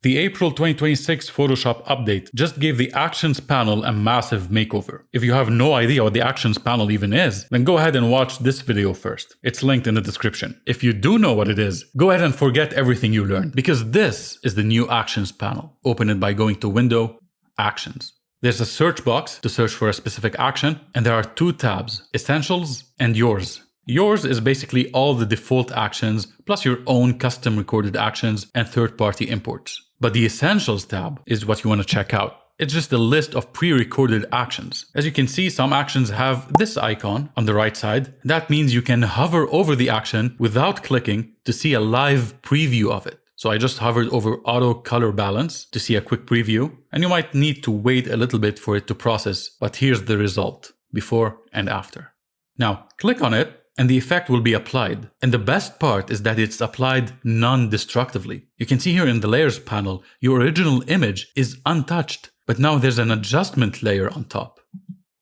The April 2026 Photoshop update just gave the Actions panel a massive makeover. If you have no idea what the Actions panel even is, then go ahead and watch this video first. It's linked in the description. If you do know what it is, go ahead and forget everything you learned, because this is the new Actions panel. Open it by going to Window, Actions. There's a search box to search for a specific action, and there are two tabs, Essentials and Yours. Yours is basically all the default actions, plus your own custom recorded actions and third-party imports. But the Essentials tab is what you want to check out. It's just a list of pre-recorded actions. As you can see, some actions have this icon on the right side. That means you can hover over the action without clicking to see a live preview of it. So I just hovered over Auto Color Balance to see a quick preview, and you might need to wait a little bit for it to process, but here's the result, before and after. Now, click on it, and the effect will be applied. And the best part is that it's applied non-destructively. You can see here in the Layers panel, your original image is untouched, but now there's an adjustment layer on top.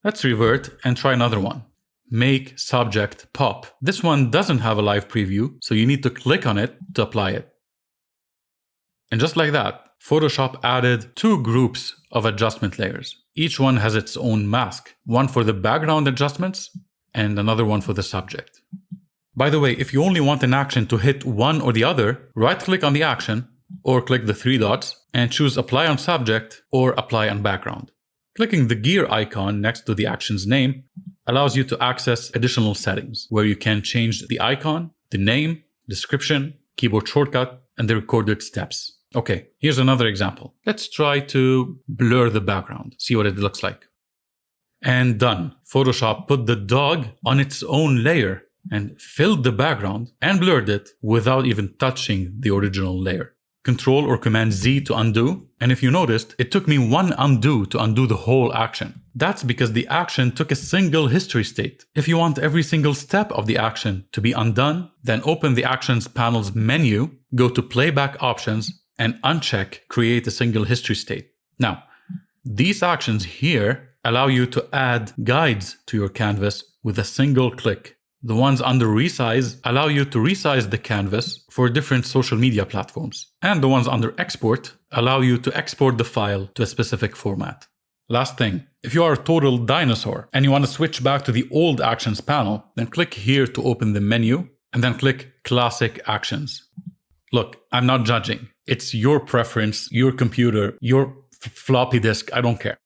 Let's revert and try another one. Make Subject Pop. This one doesn't have a live preview, so you need to click on it to apply it. And just like that, Photoshop added two groups of adjustment layers. Each one has its own mask, one for the background adjustments and another one for the subject. By the way, if you only want an action to hit one or the other, right-click on the action or click the three dots and choose Apply on Subject or Apply on Background. Clicking the gear icon next to the action's name allows you to access additional settings where you can change the icon, the name, description, keyboard shortcut, and the recorded steps. Okay, here's another example. Let's try to blur the background, see what it looks like. And done. Photoshop put the dog on its own layer and filled the background and blurred it without even touching the original layer. Control or Command Z to undo. And if you noticed, it took me one undo to undo the whole action. That's because the action took a single history state. If you want every single step of the action to be undone, then open the Actions panel's menu, go to Playback Options, and uncheck Create a Single History State. Now, these actions here allow you to add guides to your canvas with a single click. The ones under Resize allow you to resize the canvas for different social media platforms. And the ones under Export allow you to export the file to a specific format. Last thing, if you are a total dinosaur and you want to switch back to the old Actions panel, then click here to open the menu and then click Classic Actions. Look, I'm not judging. It's your preference, your computer, your floppy disk, I don't care.